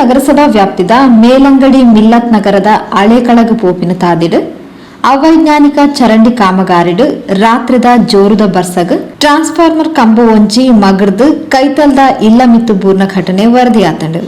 ನಗರಸಭಾ ವ್ಯಾಪ್ತಿದ ಮೇಲಂಗಡಿ ಮಿಲ್ಲತ್ ನಗರದ ಹಳೇಕಳಗ ಪೋಪಿನ ತಾದಿಡು ಅವೈಜ್ಞಾನಿಕ ಚರಂಡಿ ಕಾಮಗಾರಿಡು ರಾತ್ರಿದ ಜೋರುದ ಬರ್ಸಗ್ ಟ್ರಾನ್ಸ್ಫಾರ್ಮರ್ ಕಂಬ ಒಂಜಿ ಮಗಡ್ದು ಕೈತಲ್ದ ಇಲ್ಲ ಮಿತ್ತು ಬೂರ್ನ ಘಟನೆ ವರದಿಯಾತಂಡು.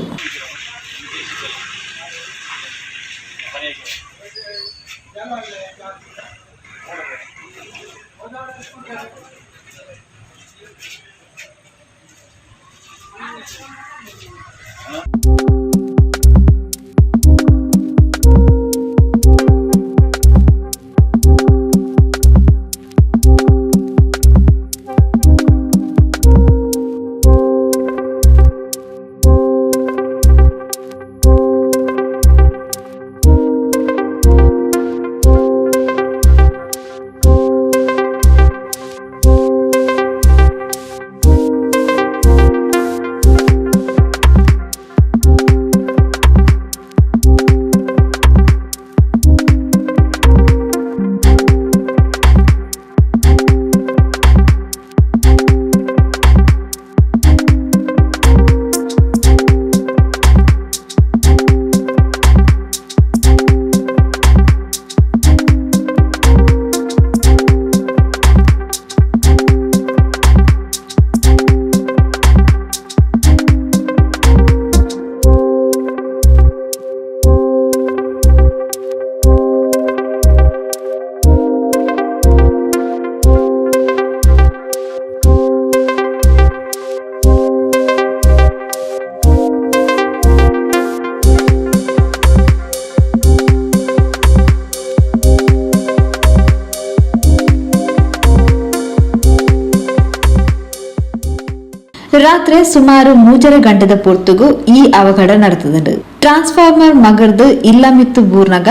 ರಾತ್ರಿ ಸುಮಾರು 3 ಗಂಟೆದ ಪೊರ್ತುಗು ಈ ಅವಘಡ ನಡೆತದ. ಟ್ರಾನ್ಸ್ಫಾರ್ಮರ್ ಮಗರ್ದು ಇಲ್ಲ ಮಿತ್ತು ಬೂರ್ನಗ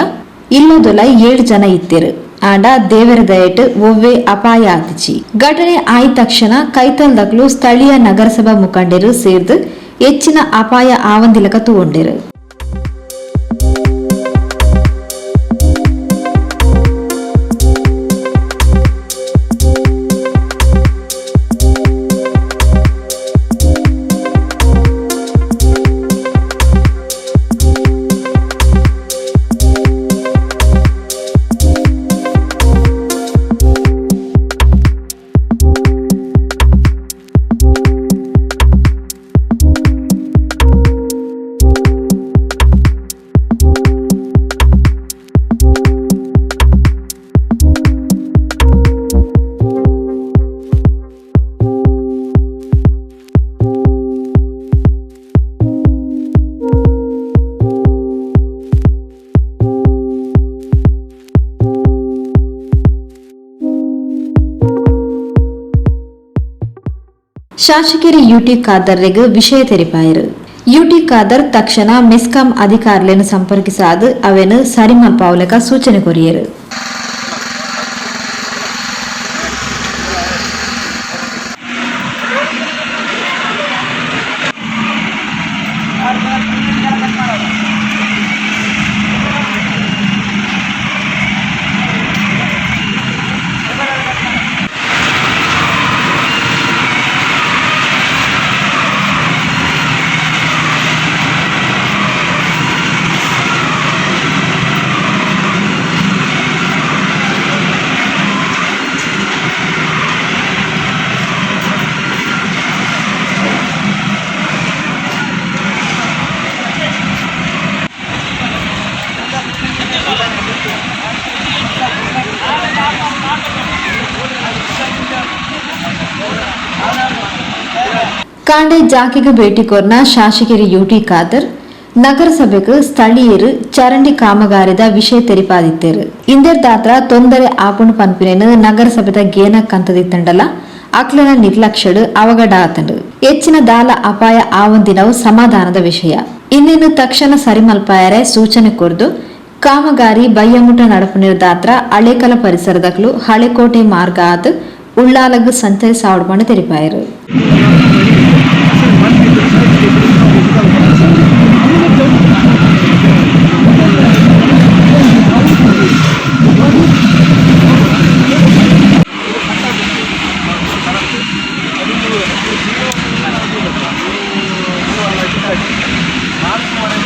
ಇಲ್ಲದೊಲ 7 ಜನ ಇತ್ತಿರು. ಆಂಡ ದೇವರ ದಯಟ್ ಒವ್ವೆ ಅಪಾಯ ಆತಿಚಿ. ಘಟನೆ ಆಯ್ದ ತಕ್ಷಣ ಕೈತಲ್ದಕ್ಲು ಸ್ಥಳೀಯ ನಗರಸಭಾ ಮುಖಂಡರು ಸೇರ್ದು ಹೆಚ್ಚಿನ ಅಪಾಯ ಆವಂದಿಲಕ ತಗೊಂಡಿರು. ಶಾಸಕರು ಯುಟಿ ಖಾದರ್ಗೆ ವಿಷಯ ತೆರಿಪಾಯರು. ಯುಟಿ ಖಾದರ್ ತಕ್ಷಣ ಮೆಸ್ಕಾಂ ಅಧಿಕಾರಿಗಳನ್ನು ಸಂಪರ್ಕಿಸಾದು ಅವೇನು ಸರಿ ಮಲ್ಪಾವಲಕ ಸೂಚನೆ ಕೊರಿಯರು. ಕಾಂಡೆ ಜಾಕಿಗೆ ಭೇಟಿ ಕೋರ್ನ ಶಾಸಕರು ಯುಟಿ ಖಾದರ್ ನಗರಸಭೆಗೆ ಸ್ಥಳೀಯರು ಚರಂಡಿ ಕಾಮಗಾರಿದ ವಿಷಯ ತೆರಿಪಾದಿತ್ತೇರು. ಇಂದರ್ ದಾತ್ರ ತೊಂದರೆ ಆಪುಣು ಪನ್ಪಿನೇನು ನಗರಸಭೆದ ಗೇನ ಕಂತದಿತ್ತಂಡಲ ಅಕ್ಲನ ನಿರ್ಲಕ್ಷ್ಯಡು ಅವಘಡ ಆತಂಡು. ಹೆಚ್ಚಿನ ದಾಲ ಅಪಾಯ ಆವಂದಿನವು ಸಮಾಧಾನದ ವಿಷಯ. ಇನ್ನೇನು ತಕ್ಷಣ ಸರಿಮಲ್ಪಾಯರೆ ಸೂಚನೆ ಕೊರ್ದು ಕಾಮಗಾರಿ ಬಯ್ಯಮುಟ ನಡಪುನಿರ ದಾತ್ರ ಹಳೇಕಲ ಪರಿಸರದಕ್ಲು ಹಳೆಕೋಟೆ ಮಾರ್ಗ ಆದ್ ಉಳ್ಳಾಲಗ್ ಸಂಚರಿ ಸಾವಡ್ಪಂಡು ತೆರಿಪಾಯರು. ಮಾರ್ಚ್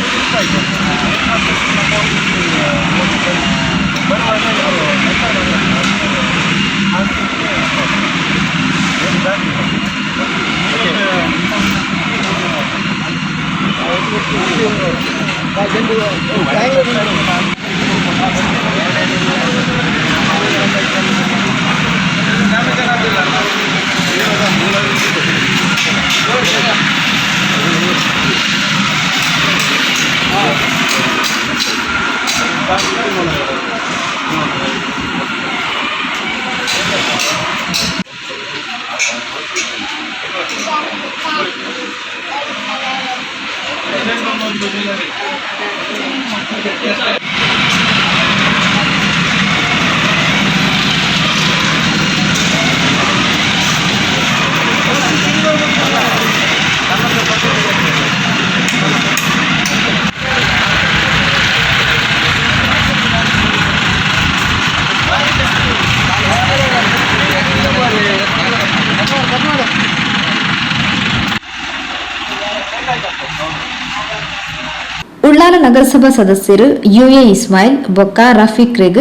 ಉಳ್ಳಾಲ ನಗರಸಭಾ ಸದಸ್ಯರು ಯುಎ ಇಸ್ಮಾಯಿಲ್ ಬೊಕ್ಕ ರಫೀಕ್ ರೆಗ್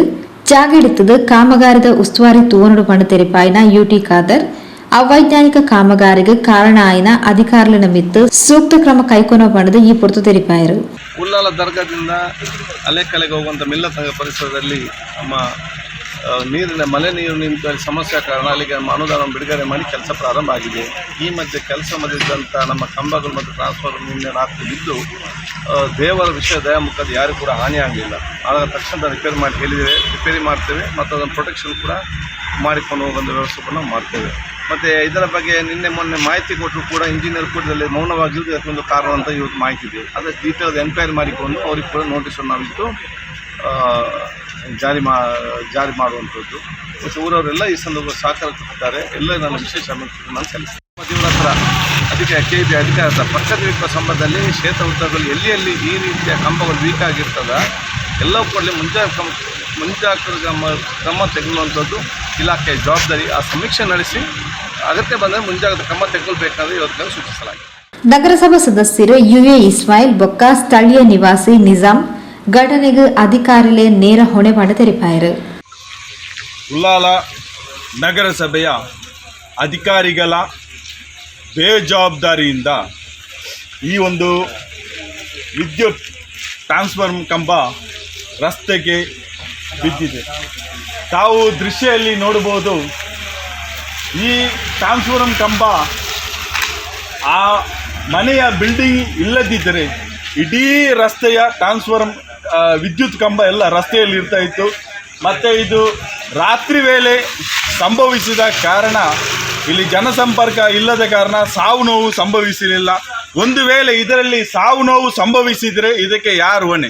ಜಾಗೆಡಿತದ ಕಾಮಗಾರಿದ ಉಸ್ತುವಾರಿ ತೂವನಡು ಪಂಡ ತೆರಿಪಾಯಿನ ಯುಟಿ ಖಾದರ್ ಅವೈಜ್ಞಾನಿಕ ಕಾಮಗಾರಿಗೆ ಕಾರಣ ಆಯ್ನ ಅಧಿಕಾರುల ಮಿತ್ತು ಸೂಕ್ತ ಕ್ರಮ ಕೈಗೊಳ್ಳ ಪಂಡದ ಈ ಪೊರ್ತು ತೆರಿಪಾಯರು. ಉಳ್ಳಾಲ ದರ್ಗಾದಿಂದ ಅಲೆಕಲೆಗೆ ಹೋಗುವಂಥ ಮಿಲ್ಲತ್ ನಗರ ಪರಿಸರದಲ್ಲಿ ನಮ್ಮ ನೀರಿನ ಮಳೆ ನೀರು ನಿಂತ ಸಮಸ್ಯೆ ಕಾರಣ ಅಲ್ಲಿಗೆ ಅನುದಾನ ಬಿಡುಗಡೆ ಮಾಡಿ ಕೆಲಸ ಪ್ರಾರಂಭ ಆಗಿದೆ. ಈ ಮಧ್ಯೆ ಕೆಲಸ ಮಧ್ಯದಂಥ ನಮ್ಮ ಕಂಬಗಳು ಮತ್ತು ಟ್ರಾನ್ಸ್ಫಾರ್ಮರ್ ನಿನ್ನೆ ರಾತ್ರಿ ಬಿದ್ದು ದೇವರ ವಿಷಯ ದಯಾಮುಖದ ಯಾರು ಕೂಡ ಹಾನಿ ಆಗಲಿಲ್ಲ. ಆಗ ತಕ್ಷಣ ರಿಪೇರಿ ಮಾಡ್ತೇವೆ ಮತ್ತು ಅದನ್ನು ಪ್ರೊಟೆಕ್ಷನ್ ಕೂಡ ಮಾಡಿಕೊಂಡು ಹೋಗುವಂಥ ವ್ಯವಸ್ಥೆ ಕೂಡ ನಾವು ಮಾಡ್ತೇವೆ. ಮತ್ತು ಇದರ ಬಗ್ಗೆ ನಿನ್ನೆ ಮೊನ್ನೆ ಮಾಹಿತಿ ಕೊಟ್ಟರು ಕೂಡ ಇಂಜಿನಿಯರ್ ಕೂಡದಲ್ಲಿ ಮೌನವಾಗಿದ್ದು ಅದಕ್ಕೊಂದು ಕಾರಣ ಅಂತ ಇವತ್ತು ಮಾಹಿತಿ ಇದೆ. ಅದಕ್ಕೆ ಡೀಟೇಲ್ ಎನ್ಕ್ವೈರಿ ಮಾಡಿಕೊಂಡು ಅವ್ರಿಗೆ ಕೂಡ ನೋಟಿಸನ್ನು ನಾವಿಟ್ಟು ಜಾರಿ ಮಾಡುವಂಥದ್ದು. ಮತ್ತು ಊರವರೆಲ್ಲ ಈ ಸಂದರ್ಭ ಸಹಕಾರ ಕೊಟ್ಟಿದ್ದಾರೆ. ಎಲ್ಲ ನನ್ನ ವಿಶೇಷ ನಾನು ಸಲ್ಲಿಸ್ತೀನಿ. ಇವರ ಹತ್ರ KEB ಅಧಿಕಾರದ ಪಕ್ಕದ ಸಂಬಂಧದಲ್ಲಿ ಕ್ಷೇತ್ರ ಉದ್ದದಲ್ಲಿ ಎಲ್ಲಿ ಈ ರೀತಿಯ ಕಂಬಗಳು ವೀಕ್ ಆಗಿರ್ತದ ಎಲ್ಲವೂ ಕೂಡ ಮುಂಜಾಗ್ರತಾ ಕ್ರಮ ತೆಗೆದುವಂಥದ್ದು ಇಲಾಖೆಯ ಜವಾಬ್ದಾರಿ. ಆ ಸಮೀಕ್ಷೆ ನಡೆಸಿ ಅಗತ್ಯ ಬಂದರೆ ಮುಂಜಾಗ್ರತಾ ಕ್ರಮ ತೆಗೆದುಕೊಳ್ಳಬೇಕಾದ್ರೆ ಇವತ್ತು ಸೂಚಿಸಲಾಗಿದೆ. ನಗರಸಭಾ ಸದಸ್ಯರು ಯುಎ ಇಸ್ಮಾಯಿಲ್ ಬೊಕ್ಕ ಸ್ಥಳೀಯ ನಿವಾಸಿ ನಿಜಾಮ್ ಘಟನೆಗೆ ಅಧಿಕಾರಿಗಳೇ ನೇರ ಹೊಣೆ ಮಾಡಿ ತೆರಿಪಾಯರು. ಉಳ್ಳಾಲ ನಗರಸಭೆಯ ಅಧಿಕಾರಿಗಳ ಬೇಜವಾಬ್ದಾರಿಯಿಂದ ಈ ಒಂದು ವಿದ್ಯುತ್ ಟ್ರಾನ್ಸ್ಫಾರ್ಮರ್ ಕಂಬ ರಸ್ತೆಗೆ ಬಿದ್ದಿದೆ. ತಾವು ದೃಶ್ಯದಲ್ಲಿ ನೋಡಬಹುದು. ಈ ಟ್ರಾನ್ಸ್ಫಾರ್ಮರ್ ಕಂಬ ಆ ಮನೆಯ ಬಿಲ್ಡಿಂಗ್ ಇಲ್ಲದಿದ್ದರೆ ಇಡೀ ರಸ್ತೆಯ ಟ್ರಾನ್ಸ್ಫಾರ್ಮರ್ ವಿದ್ಯುತ್ ಕಂಬ ಎಲ್ಲ ರಸ್ತೆಯಲ್ಲಿ ಇರ್ತಾ ಇತ್ತು. ಮತ್ತು ಇದು ರಾತ್ರಿ ವೇಳೆ ಸಂಭವಿಸಿದ ಕಾರಣ ಇಲ್ಲಿ ಜನಸಂಪರ್ಕ ಇಲ್ಲದ ಕಾರಣ ಸಾವು ನೋವು ಸಂಭವಿಸಲಿಲ್ಲ. ಒಂದು ವೇಳೆ ಇದರಲ್ಲಿ ಸಾವು ನೋವು ಸಂಭವಿಸಿದರೆ ಇದಕ್ಕೆ ಯಾರು ಹೊಣೆ?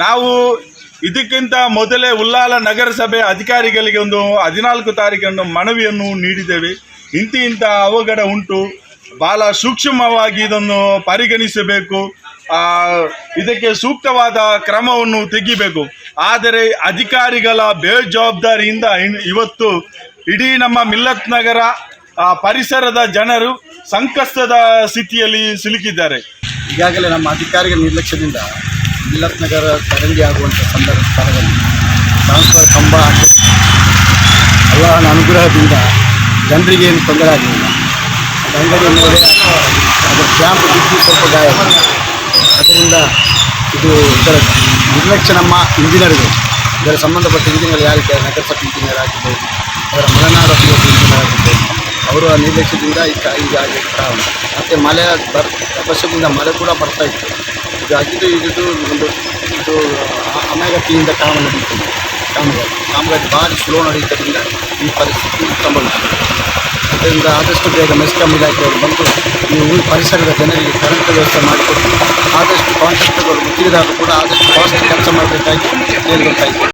ನಾವು ಇದಕ್ಕಿಂತ ಮೊದಲೇ ಉಳ್ಳಾಲ ನಗರಸಭೆ ಅಧಿಕಾರಿಗಳಿಗೆ ಒಂದು 14 ತಾರೀಕನ್ನು ಮನವಿಯನ್ನು ನೀಡಿದ್ದೇವೆ. ಇಂಥ ಅವಘಡ ಉಂಟು, ಭಾಳ ಸೂಕ್ಷ್ಮವಾಗಿ ಇದನ್ನು ಪರಿಗಣಿಸಬೇಕು, ಇದಕ್ಕೆ ಸೂಕ್ತವಾದ ಕ್ರಮವನ್ನು ತೆಗಿಬೇಕು. ಆದರೆ ಅಧಿಕಾರಿಗಳ ಬೇಜವಾಬ್ದಾರಿಯಿಂದ ಇವತ್ತು ಇಡೀ ನಮ್ಮ ಮಿಲ್ಲತ್ ನಗರ ಪರಿಸರದ ಜನರು ಸಂಕಷ್ಟದ ಸ್ಥಿತಿಯಲ್ಲಿ ಸಿಲುಕಿದ್ದಾರೆ. ಈಗಾಗಲೇ ನಮ್ಮ ಅಧಿಕಾರಿಗಳ ನಿರ್ಲಕ್ಷ್ಯದಿಂದ ಮಿಲ್ಲತ್ ನಗರ ಚರಂಡಿ ಆಗುವಂಥ ಸ್ಥಳದಲ್ಲಿ ಟ್ರಾನ್ಸ್ಫರ್ ಕಂಬ ಅಲ್ಲಾಹನ ಅನುಗ್ರಹದಿಂದ ಜನರಿಗೆ ಏನು ತೊಂದರೆ ಆಗಲಿಲ್ಲ. ಅಂಗಡಿ ಮೇಲೆ ಅದರ ಕ್ಯಾಂಪ್ ಬಿದ್ದು ಸ್ವಲ್ಪ ಗಾಯ. ಅದರಿಂದ ಇದರ ನಿರ್ಲಕ್ಷ್ಯ ನಮ್ಮ ಇಂಜಿನಿಯರ್ಗಳು, ಇದರ ಸಂಬಂಧಪಟ್ಟ ಇಂಜಿನಿಯರ್ ಯಾರಿದ್ದಾರೆ, ನಗರಸಭೆ ಇಂಜಿನಿಯರ್ ಆಗಿರ್ಬೋದು, ಅದರ ಮಲೆನಾಡು ಇಂಜಿನಿಯರ್ ಆಗಿರ್ಬೋದು, ಅವರ ನಿರ್ಲಕ್ಷ್ಯದಿಂದ ಈಗ ಕಾರಣ. ಮತ್ತು ಮಳೆ ವರ್ಷದಿಂದ ಮಳೆ ಕೂಡ ಬರ್ತಾ ಇತ್ತು. ಇದು ಅಮೆಗತಿಯಿಂದ ಕಾಮ ನಡೀತದೆ. ಕಾಮಗಾರಿ ಭಾರಿ ಸ್ಲೋ ನಡೆಯುವುದರಿಂದ ಈ ಪರಿಸ್ಥಿತಿ ಸಂಭವಿಸಿದೆ. ಅದರಿಂದ ಆದಷ್ಟು ಬೇಗ ಮೆಸ್ಕಾಂ ಇಲಾಖೆಯವರು ಬಂದು ಈ ಪರಿಸರದ ಜನರಿಗೆ ಕರೆಂಟ್ ವ್ಯವಸ್ಥೆ ಮಾಡಿಕೊಟ್ಟು ಆದಷ್ಟು ಕಾಂಟ್ರಾಕ್ಟರ್ಗಳು ಗುತ್ತಿಗೆದಾರರು ಕೂಡ ಆದಷ್ಟು ಫಾಸ್ಟ್ ಕೆಲಸ ಮಾಡಬೇಕಾಗಿ ಕೇಳಿಕೊಳ್ತಾ ಇದ್ದಾರೆ.